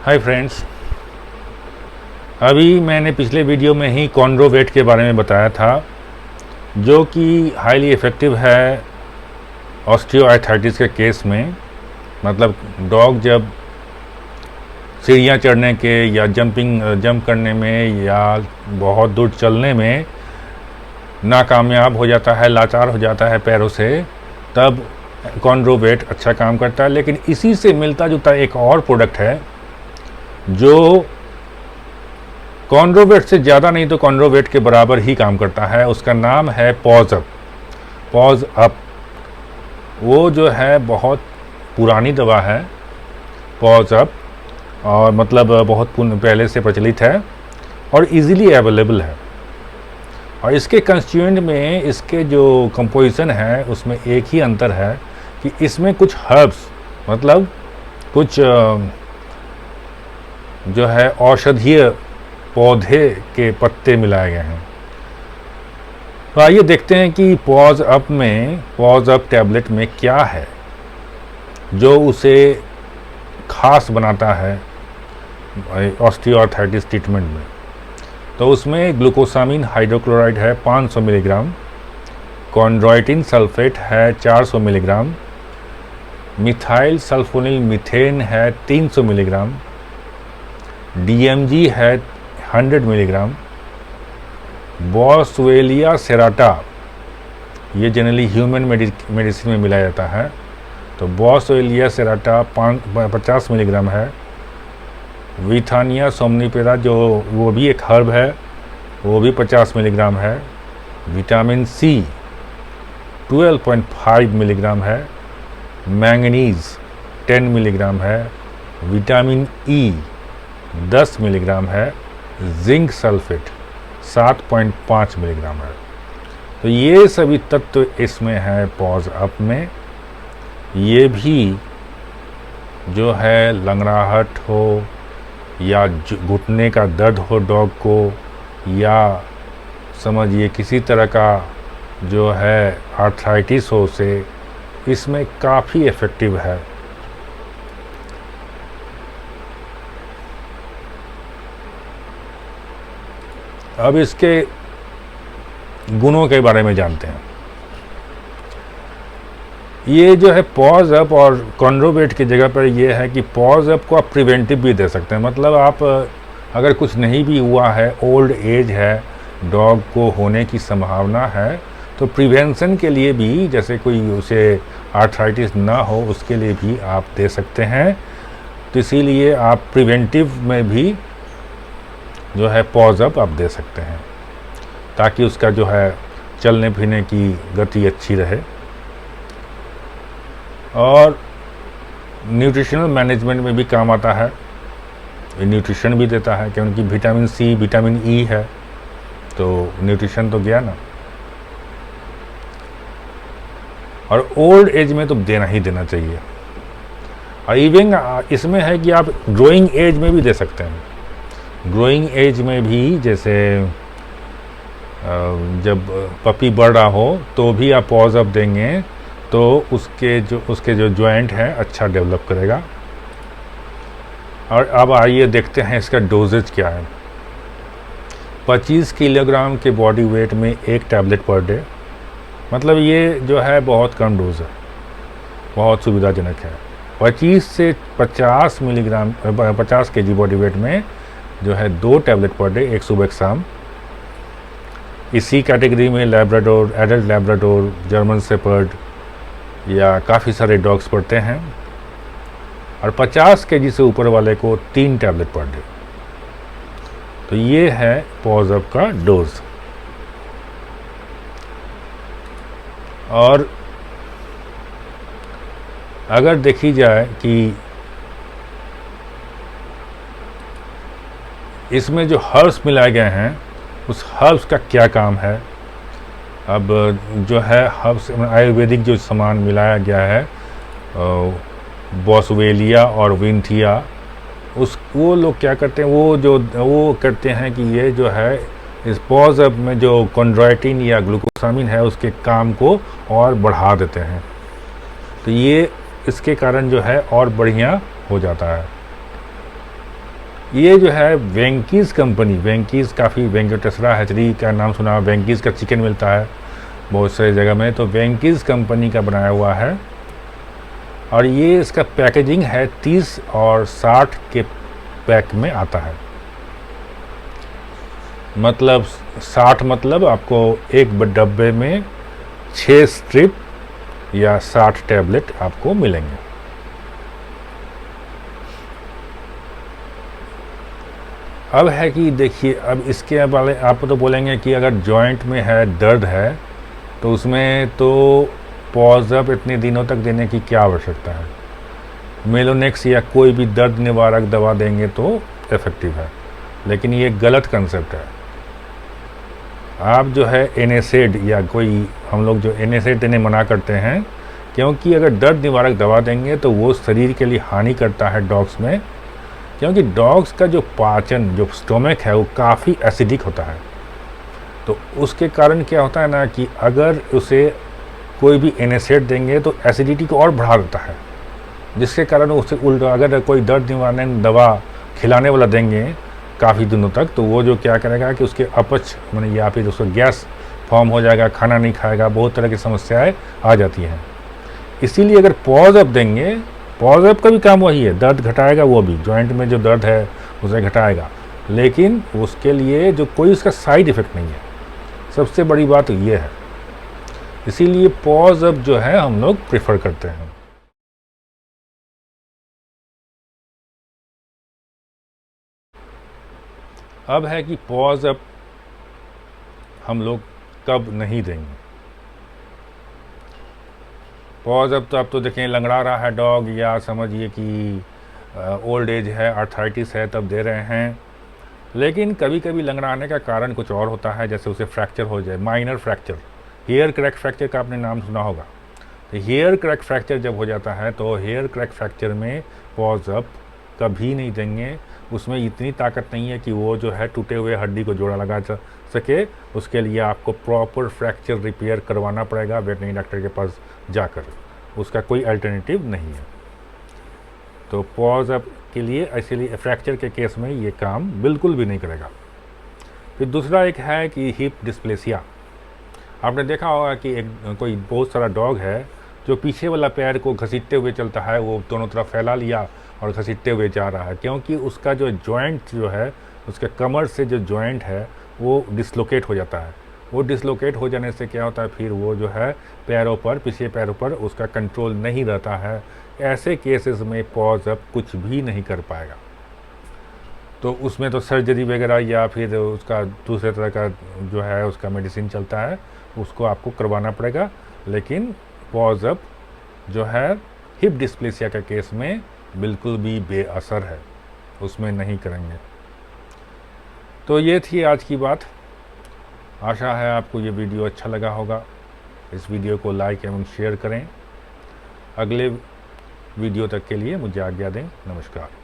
Hi friends, अभी मैंने पिछले वीडियो में ही कॉन्ड्रोवेट के बारे में बताया था, जो कि हाईली इफ़ेक्टिव है ऑस्टियोआर्थराइटिस के केस में। मतलब डॉग जब सीढ़ियाँ चढ़ने के या जंप करने में या बहुत दूर चलने में नाकामयाब हो जाता है, लाचार हो जाता है पैरों से, तब कॉन्ड्रोवेट अच्छा काम करता है। लेकिन इसी से मिलता जुलता एक और प्रोडक्ट है जो कॉन्ड्रोवेट से ज़्यादा नहीं तो कॉन्ड्रोवेट के बराबर ही काम करता है। उसका नाम है पॉज अप। वो जो है बहुत पुरानी दवा है पॉज अप, और मतलब बहुत पहले से प्रचलित है और इजीली अवेलेबल है। और इसके कंस्टिट्यूएंट में इसके जो कंपोजिशन है उसमें एक ही अंतर है कि इसमें कुछ हर्ब्स, मतलब कुछ जो है औषधीय पौधे के पत्ते मिलाए गए हैं। तो आइए देखते हैं कि पॉज अप टैबलेट में क्या है जो उसे खास बनाता है ऑस्टियोआर्थराइटिस ट्रीटमेंट में। तो उसमें ग्लूकोसामिन हाइड्रोक्लोराइड है 500 मिलीग्राम, कॉन्ड्रोइटिन सल्फेट है 400 मिलीग्राम, मिथाइल सल्फोनिल मीथेन है 300 मिलीग्राम, DMG है 100 मिलीग्राम, बॉसवेलिया सेराटा, ये जनरली ह्यूमन मेडिसिन में मिलाया जाता है, तो बॉसवेलिया सेराटा 50 मिलीग्राम है, विथानिया सोमनीपेरा जो वो भी एक हर्ब है वो भी 50 मिलीग्राम है, विटामिन C 12.5 मिलीग्राम है, मैंगनीज 10 मिलीग्राम है, विटामिन E 10 मिलीग्राम है, जिंक सल्फेट 7.5 मिलीग्राम है। तो ये सभी तत्व इसमें है पॉज अप में। ये भी जो है लंगड़ाहट हो या घुटने का दर्द हो डॉग को, या समझिए किसी तरह का जो है आर्थराइटिस हो, से इसमें काफ़ी इफ़ेक्टिव है। अब इसके गुणों के बारे में जानते हैं। ये जो है पॉज अप और कॉन्ड्रोवेट की जगह पर ये है कि पॉज अप को आप प्रिवेंटिव भी दे सकते हैं। मतलब आप अगर कुछ नहीं भी हुआ है, ओल्ड एज है, डॉग को होने की संभावना है, तो प्रिवेंशन के लिए भी, जैसे कोई उसे आर्थराइटिस ना हो उसके लिए भी आप दे सकते हैं। तो इसीलिए आप प्रिवेंटिव में भी जो है पॉज अप आप दे सकते हैं, ताकि उसका जो है चलने फिरने की गति अच्छी रहे। और न्यूट्रिशनल मैनेजमेंट में भी काम आता है, ये न्यूट्रिशन भी देता है, क्योंकि विटामिन C विटामिन E है, तो न्यूट्रिशन तो गया ना। और ओल्ड एज में तो देना ही देना चाहिए। और इवन इसमें है कि आप ग्रोइंग एज में भी दे सकते हैं। ग्रोइंग एज में भी, जैसे जब पपी बढ़ रहा हो तो भी आप पॉज अप देंगे तो उसके जो जॉइंट है अच्छा डेवलप करेगा। और अब आइए देखते हैं इसका डोजेज क्या है। 25 किलोग्राम के बॉडी वेट में एक टैबलेट पर डे, मतलब ये जो है बहुत कम डोज है, बहुत सुविधाजनक है। 25 से 50 मिलीग्राम 50 kg बॉडी वेट में जो है 2 टैबलेट पर डे, एक सुबह एक शाम। इसी कैटेगरी में Labrador, adult Labrador, German shepherd या काफ़ी सारे डॉग्स पड़ते हैं। और 50 kg से ऊपर वाले को 3 टैबलेट पर डे। तो ये है पॉज अप का डोज। और अगर देखी जाए कि इसमें जो हर्ब्स मिलाए गए हैं उस हर्ब्स का क्या काम है। अब जो है हर्ब्स आयुर्वेदिक जो सामान मिलाया गया है, बॉसवेलिया और विंथिया, वो लोग क्या करते हैं, वो करते हैं कि ये जो है इस पॉज अप में जो कॉन्ड्रोइटिन या ग्लूकोसामिन है उसके काम को और बढ़ा देते हैं। तो ये इसके कारण जो है और बढ़िया हो जाता है। ये जो है वेंकीज़ कंपनी, वेंकीज़ काफ़ी, वेंकटेश्वरा हैचरी का नाम सुना, वेंकीज़ का चिकन मिलता है बहुत सारी जगह में, तो वेंकीज़ कंपनी का बनाया हुआ है। और ये इसका पैकेजिंग है 30 और 60 के पैक में आता है। मतलब 60 मतलब आपको एक डब्बे में 6 स्ट्रिप या 60 टैबलेट आपको मिलेंगे। अब है कि देखिए, अब इसके वाले आप तो बोलेंगे कि अगर जॉइंट में है, दर्द है, तो उसमें तो पॉज़अप इतने दिनों तक देने की क्या आवश्यकता है। मेलोनेक्स या कोई भी दर्द निवारक दवा देंगे तो इफ़ेक्टिव है, लेकिन ये गलत कंसेप्ट है। आप जो है एनेसेड या कोई, हम लोग जो एनेसेड देने मना करते हैं, क्योंकि अगर दर्द निवारक दवा देंगे तो वो शरीर के लिए हानि करता है डॉग्स में, क्योंकि डॉग्स का जो पाचन, जो स्टोमक है, वो काफ़ी एसिडिक होता है। तो उसके कारण क्या होता है ना कि अगर उसे कोई भी एनेसेड देंगे तो एसिडिटी को और बढ़ा देता है, जिसके कारण उसे उल्टा, अगर कोई दर्द निवारक दवा खिलाने वाला देंगे काफ़ी दिनों तक, तो वो जो क्या करेगा कि उसके अपच माने या फिर उसको गैस फॉर्म हो जाएगा, खाना नहीं खाएगा, बहुत तरह की समस्याएं आ जाती हैं। इसीलिए अगर पॉज़अप देंगे, पॉज़अप का भी काम वही है, दर्द घटाएगा, वो भी जॉइंट में जो दर्द है उसे घटाएगा, लेकिन उसके लिए जो कोई उसका साइड इफ़ेक्ट नहीं है। सबसे बड़ी बात ये है, इसीलिए पॉज़अप जो है हम लोग प्रेफर करते हैं। अब है कि पॉज़अप हम लोग कब नहीं देंगे। पॉज़अप तो अब तो देखें, लंगड़ा रहा है डॉग, या समझिए कि ओल्ड एज है, आर्थराइटिस है, तब दे रहे हैं। लेकिन कभी कभी लंगड़ाने का कारण कुछ और होता है, जैसे उसे फ्रैक्चर हो जाए, minor fracture, hair crack fracture का आपने नाम सुना होगा। तो हेयर क्रैक फ्रैक्चर जब हो जाता है, तो हेयर क्रैक फ्रैक्चर में पॉज़अप कभी नहीं देंगे। उसमें इतनी ताकत नहीं है कि वो जो है टूटे हुए हड्डी को जोड़ा लगा सके। उसके लिए आपको प्रॉपर फ्रैक्चर रिपेयर करवाना पड़ेगा वेटरनरी डॉक्टर के पास जाकर, उसका कोई अल्टरनेटिव नहीं है। तो पॉज़अप के लिए, इसीलिए फ्रैक्चर के केस में ये काम बिल्कुल भी नहीं करेगा। फिर दूसरा एक है कि हिप डिस्प्लेसिया। आपने देखा होगा कि एक कोई बहुत सारा डॉग है जो पीछे वाला पैर को घसीटते हुए चलता है, वो दोनों तरफ फैला लिया और घसीटते हुए जा रहा है, क्योंकि उसका जो जॉइंट जो है, उसके कमर से जो जॉइंट है वो डिसलोकेट हो जाता है। वो डिसलोकेट हो जाने से क्या होता है, फिर वो जो है पैरों पर, पीछे पैरों पर उसका कंट्रोल नहीं रहता है। ऐसे केसेस में पॉज़अप कुछ भी नहीं कर पाएगा। तो उसमें तो सर्जरी वगैरह या फिर उसका दूसरे तरह का जो है उसका मेडिसिन चलता है, उसको आपको करवाना पड़ेगा। लेकिन पॉज़अप जो है हिप डिस्प्लेसिया के केस में बिल्कुल भी बेअसर है, उसमें नहीं करेंगे। तो ये थी आज की बात। आशा है आपको ये वीडियो अच्छा लगा होगा। इस वीडियो को लाइक एवं शेयर करें। अगले वीडियो तक के लिए मुझे आज्ञा दें। नमस्कार।